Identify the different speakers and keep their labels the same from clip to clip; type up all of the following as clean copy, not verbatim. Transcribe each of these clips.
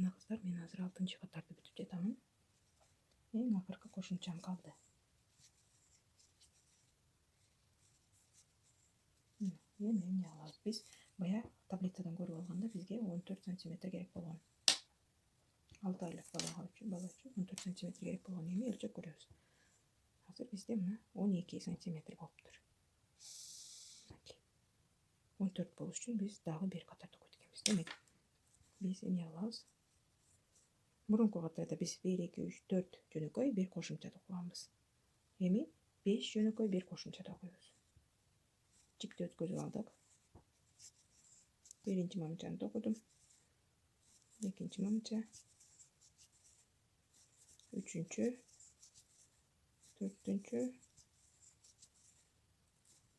Speaker 1: Мына кыздар, мен азыр 6-катарды бүтүп жатамын. Эң акыркы кошумчам калды. Эми эмне алабыз? Биз бая таблицадан көрүп алганда бизге 14 сантиметр керек болгон. 6 айлык бала үчүн 14 сантиметр керек болгон. Эми өлчөп көрөбүз. Азыр бизде мына 12 сантиметр болуптур. 14 болуш үчүн биз дагы бир катарды көтөрөбүз. Демек, биз эмне алабыз? Мурунку катарда биз 1, 2, 3, 4 жөнөкөй, бир кошумча токуганбыз. Эми 5 жөнөкөй, бир кошумча токуйбуз. Жипти өткөзүп алдык. Биринчи мамычаны токудум. Экинчи мамыча. Үчүнчү. Төртүнчү.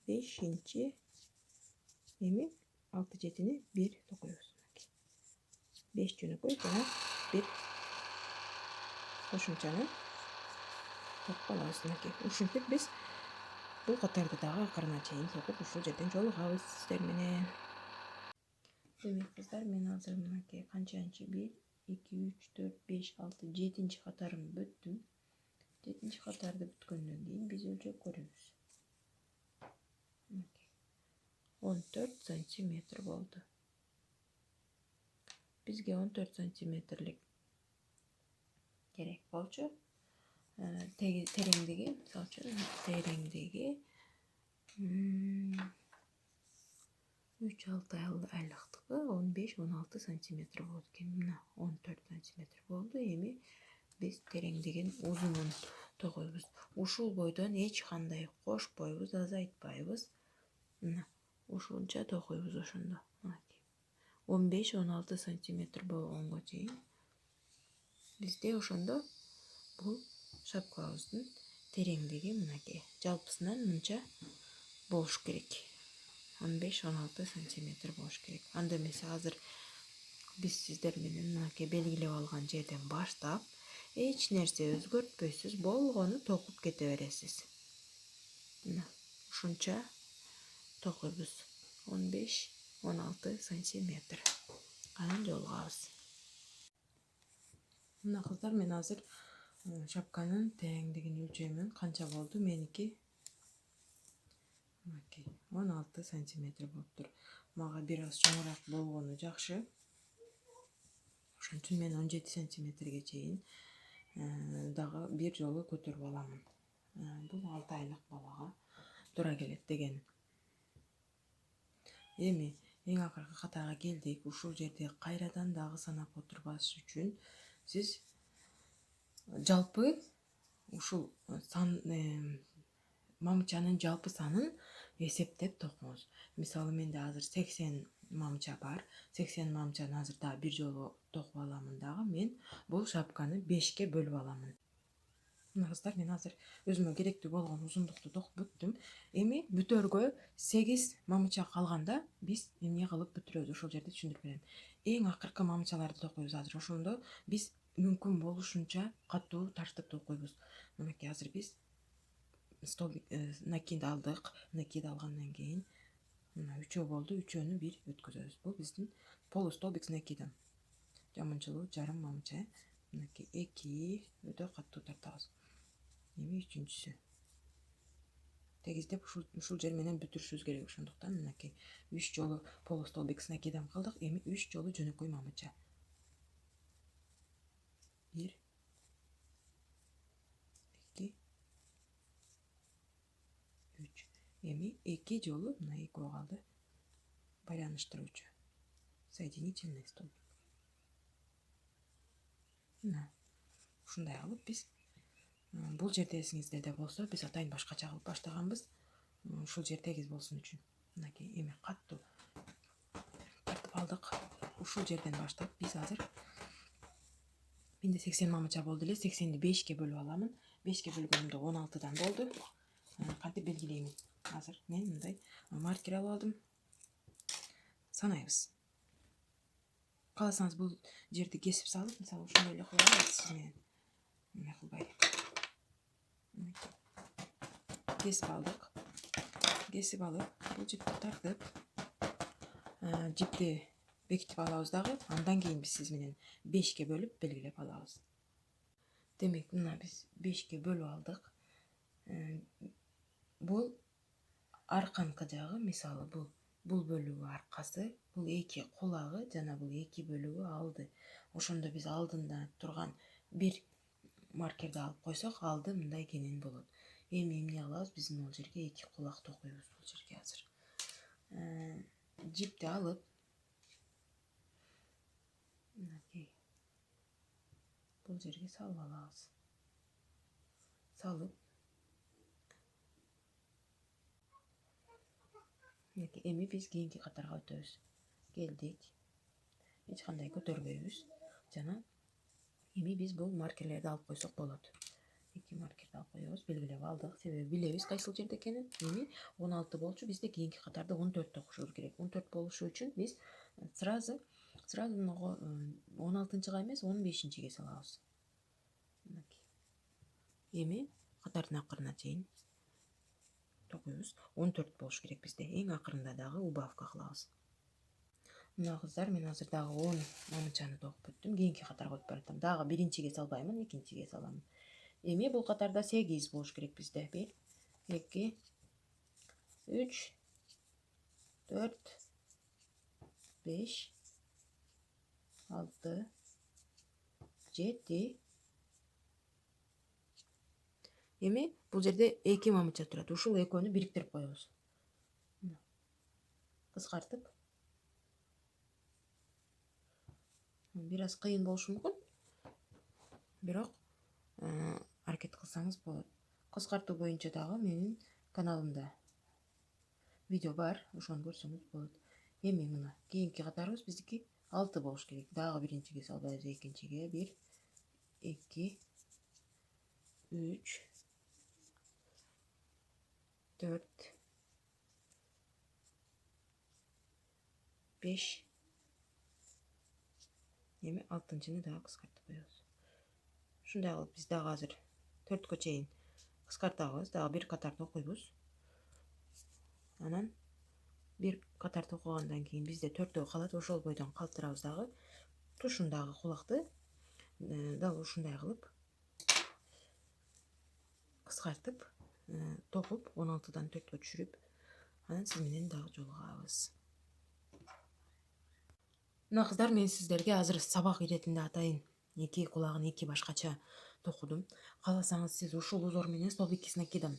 Speaker 1: Бешинчи. Эми 6-7-ни бир токуйбуз. 5 жөнөкөй жана бир кошумчаны токуп алабыз. Ушинтип биз бул катарды дагы акырына чейин токуп, ушул жерден жолугабыз сиздер менен. Демек кыздар, мен азыр мынакей канчанчы 1, 2, 3, 4, 5, 6, 7-нчи катарымды бүттүм. 7-нчи катарды бүткөндөн кийин биз өлчөп көрөбүз. 14 сантиметр болду. Бизге 14 сантиметрлик керек болчу. Тереңдиги, мисалы үчүн, тереңдиги 3-6 айлыктыкы 15-16 сантиметр болду экен. Мына 14 сантиметр болду. Эми биз тереңдигин узунун токуйбуз. Ушул бойдон эч кандай кошпойбуз, азайтпайбыз. Мына ушунча токуйбуз ошондо. 15-16 сантиметр болгонго чейин бизде ошондо бул шапкабыздын тереңдиги мынакей. Жалпысынан мынча болуш керек. 15-16 сантиметр болуш керек. Анда эмесе азыр биз сиздер менен мынакей белгилеп алган жерден баштап эч нерсе өзгөртпөйсүз, болгону токуп кете бересиз. Мына ушунча токуйбуз. 15-16 сантиметр. Анан жолугабыз. Мына кыздар, мен азыр шапканын тереңдигин өлчөймүн. Канча болду? Меники 16 сантиметр болуптур. Мага бир аз чоңураак болгону жакшы. Ошон үчүн мен 17 сантиметрге чейин дагы бир жолу көтөрүп аламын. Бул 6 айлык балага туура келет деген. Эми эң акыркы катарга келдик. Ушул жерде кайрадан дагы санап отурбаш үчүн сиз жалпы ушул сан мамычанын жалпы санын эсептеп токуңуз. Мисалы, менде азыр 80 мамыча бар. 80 мамычаны азыр дагы бир жолу токуп аламын дагы. Мен бул шапканы 5ке бөлүп аламын. Мына кыздар, мен азыр өзүмө керектүү болгон узундукту токуп бүттүм. Эми бүтөргө 8 мамыча калганда биз эмне кылып бүтүрөбүз? Ошол жерде түшүндүрүп берем. Эң акыркы мамычаларды токуйбуз азыр. Ошондо биз мүмкүн болушунча катуу тартып токуйбуз. Мынакей азыр биз столбик накид алдык. Накид алгандан кийин мына 3 болду. 3-өнү бир өткөзөбүз. Бул биздин полустолбик накидим. Жамынчылуу жарым мамыча. Мынакей 2 өтө катуу тартабыз. Эми 3-үнчүсү. Тегиздеп ушул жер менен бүтүрүшүбүз керек. Ошондуктан мынакей 3 жолу полустолбик накидим кылдык. Эми 3 жолу жөнөкөй мамыча. 1, 2, 3. Эми 2 жолу мына экөө калды. Байланыштыруучу. Соединительный столбик. Мына ушундай кылып биз бул жерде эсиңизде болсо, биз атайын башкача кылып баштаганбыз. Ушул жер тегиз болсун үчүн. Мынакей эми каттуу тартып алдык. Ушул жерден баштап биз азыр менде 80 мамыча болду эле. 80ди 5ке бөлүп аламын. 5ке бөлгөнүмдө 16дан болду. Кантип белгилеймин? Азыр мен мындай маркер алып алдым. Санайбыз. Кааласаңыз бул жерди кесип салып, мисалы ушундай эле кылып алабыз сиз менен. Эмне кылбай. Кесип алдык. Кесип алып, бул жипти тартып, жипти бекитип алабыз дагы. Андан кийин биз сиз менен 5ке бөлүп белгилеп алабыз. Демек, мына биз 5ке бөлүп алдык. Бул арканкы жагы, мисалы бул бөлүгү аркасы, бул эки кулагы жана бул эки бөлүгү алды. Ошондо биз алдында турган бир маркерди алып койсок, алды мындай кенен болот. Эми эмне кылабыз? Биз бул жерге эки кулак токуйбуз бул жерге азыр. Жипти алып, мынакей бул жерге салып алабыз. Салып, эми биз кийинки катарга өтөбүз. Келдик. Эч кандай көтөрбөйбүз. Жана эми биз бул маркерлерди алып койсок болот. Эки маркерди алып коебуз, белгилеп алдык. Себеби билебиз кайсыл жерде экенин. Эми 16 болчу, бизде кийинки катарды 14 токушубуз керек. 14 болушу үчүн биз сразу 16-чыга эмес, 15-чиге салабыз. Эми катардын акырына чейин токуйбуз. 14 болуш керек бизде. Эң акырында дагы убавка кылабыз. Мына кыздар, мен азыр дагы 10 мамычаны токуп бүттүм. Кийинки катарга өтүп баратам. Дагы биринчиге салбаймын, экинчиге салам. Эми бул катарда 8 болуш керек бизде. 1, 2, 3, 4, 5, 6, 7. Эми бул жерде 2 мамыча турат. Ушул экөөнү бириктирип коебуз. Кыскартып. Бир аз кыйын болушу мүмкүн. Бирок аракет кылсаңыз болот. Кыскартуу боюнча дагы менин каналымда видео бар, ошону көрсөңүз болот. Эми мына кийинки катарыбыз биздики 6 болуш керек. Дагы биринчиге салбайбыз, экинчиге. 1, 2, 3, 4, 5. Эми 6-чыны дагы кыскартып коебуз. Ушундай кылып биз дагы азыр 4кө чейин кыскартабыз, дагы бир катар токуйбуз. Анан бир катар токугандан кийин бизде 4төө калат, ошол бойдон калтырабыз дагы. Тушундагы кулакты дагы ушундай кылып кыскартып, токуп 16дан 4кө түшүрүп, анан сиз менен дагы жолугабыз. Мына кыздар, мен сиздерге азыр сабак иретинде атайын. Эки кулагын эки башкача токудум. Кааласаңыз сиз ушул узор менен столбик столбиккесине кыйдым.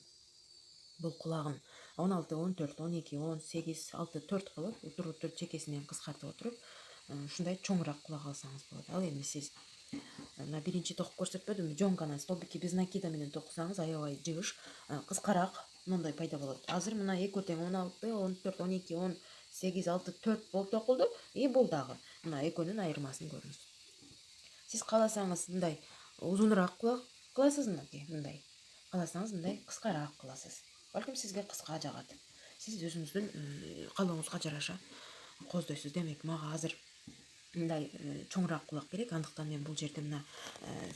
Speaker 1: Бул кулагын 16, 14, 12, 18, 6, 4 кылып, утур чекесинен кыскартып отуруп, ушундай чоңураак кулак алсаңыз болот. Ал эми сиз мына биринчи токуп көрсөтпөдүмбү? Жоңкана столбикки без накида менен токусаңыз аябай жыгыш, кыскараак мындай пайда болот. Азыр мына экөө тең 16, 14, 12, 18, 6, 4 болуп токулду. И бул дагы мына экөөнүн айырмасын көрүңүз. Сиз кааласаңыз мындай узунураак кулак кыласыз, мындай. Кааласаңыз мындай кыскараак кыласыз. Балким сизге кыска жагат. Сиз өзүңүздүн каалооңузга жараша кооздойсуз. Демек, мага азыр мындай чоңураак кулак керек. Андыктан мен бул жерде мына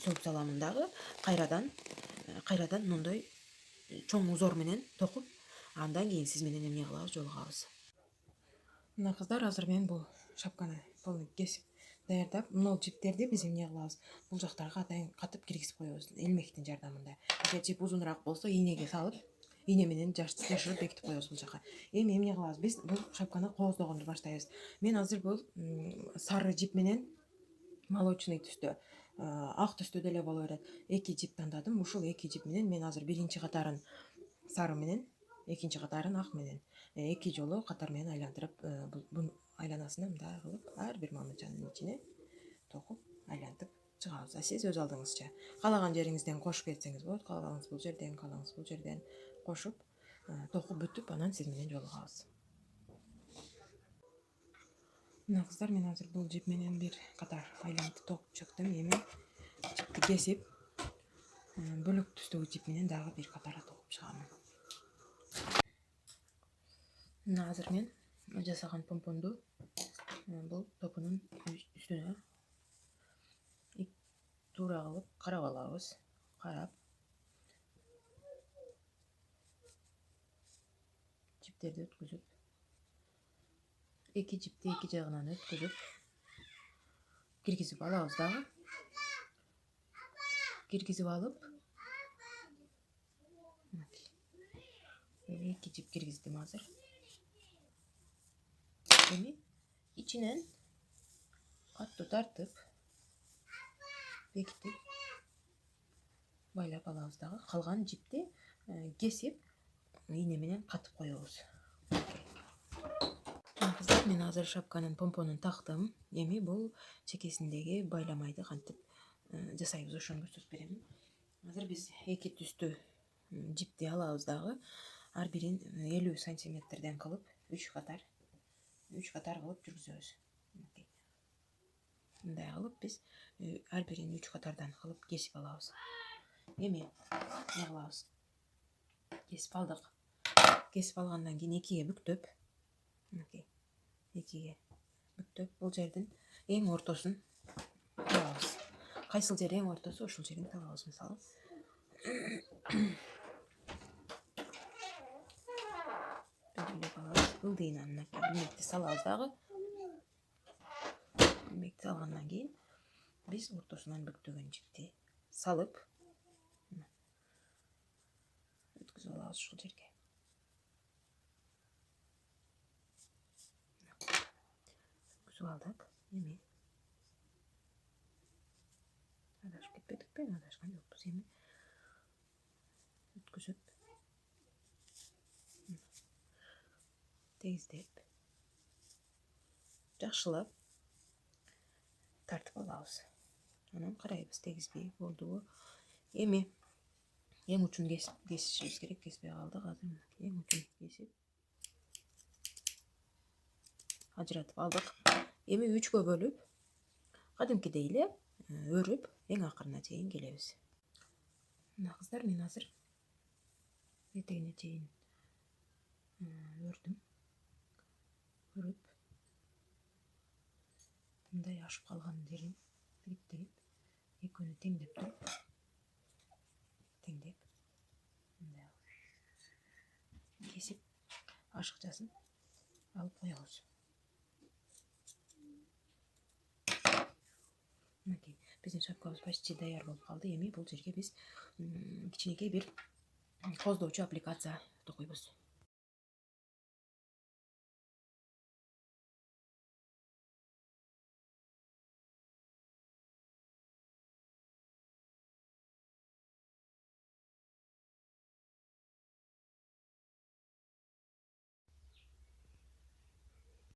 Speaker 1: сөгүп саламын дагы. Кайрадан мындай чоң узор менен токуп, андан кийин сиз менен эмне кылабыз? Жолугабыз. Мына кыздар, азыр мен бул шапканы полный кесип даярдап, мына жиптерди биз эмне кылабыз? Бул жактарга атайын катып киргизип коебуз илмектин жардамында. Эгер жип узунураак болсо, ийнеге салып, ийне менен жашырып бекитип коебуз бул жака. Эми эмне кылабыз? Биз бул шапканы кооздогонду баштайбыз. Мен азыр бул сары жип менен молочный түстө, ак түстө деле боло берет. Эки жип тандадым. Ушул эки жип менен мен азыр биринчи катарын сары менен, экинчи катарын ак менен эки жолу катар менен айлантырып, бул айланасына мындай кылып ар бир мамычанын ичине токуп айлантып чыгабыз. Сиз өз алдыңызча каалаган жериңизден кошуп кетсеңиз болот. Каалаганыңыз бул жерден, каалаганыңыз бул жерден кошуп токуп бүтүп, анан сиз менен жолугабыз. Мына кыздар, мен азыр бул жип менен бир катар айлантып токуп чыктым. Эми жипти кесип, бөлөк түстөгү жип менен дагы бир катар токуп чыгамын. Мына азыр мен жасаган помпонду бул топунун үстүнө туура кылып карап алабыз. Карап, жиптерди өткүзүп, эки жипти эки жагынан өткүзүп киргизип алабыз дагы. Киргизип алып, эки жип киргиздим азыр. Эми ичинен каттуу тартып, бекитип байлап алабыз дагы. Калган жипти кесип, ийне менен катып коебуз. Кыздар, мен азыр шапканын помпонун тактым. Эми бул чекесиндеги байламайды кантип жасайбыз ошону көрсөтүп берем. Азыр биз эки түстүү жипти алабыз дагы. Ар бирин 50 сантиметрден кылып 3 катар кылып жүргүзөбүз. Мындай кылып биз ар бирин 3 катардан кылып кесип алабыз. Эми эмне кылабыз? Кесип алдык. Кесип алгандан кийин экиге бүктөп, бул жердин эң ортосун табабыз. Кайсыл жер эң ортосу, ошол жерин табабыз. Мисалы ылдыйынан илмекти салабыз дагы. Илмекти салгандан кийин биз ортосунан бүктөгөн жипти салып өткүзүп алабыз ушул жерге. Өткүзүп алдык. Эми адашып кетпедикпи? Адашкан жокпуз. Эми өткүзүп тегиздеп жакшылап тартып алабыз. Анан карайбыз, тегизби, болдубу. Эми эң учун кесишибиз керек. Кеспей калдык. Азыр эң учун кесип ажыратып алдык. Эми 3кө бөлүп, кадимкидей эле өрүп, эң акырына чейин келебиз. Мына кыздар, мен азыр этегине чейин өрдүм. Өрүп, мындай ашып калган жерин бириктирип, экөөнү теңдеп туруп, мындай кесип, ашыкчасын алып коебуз. Мынакей, биздин шапкабыз почти даяр болуп калды. Эми бул жерге биз кичинекей бир коздоочу аппликация токуйбуз.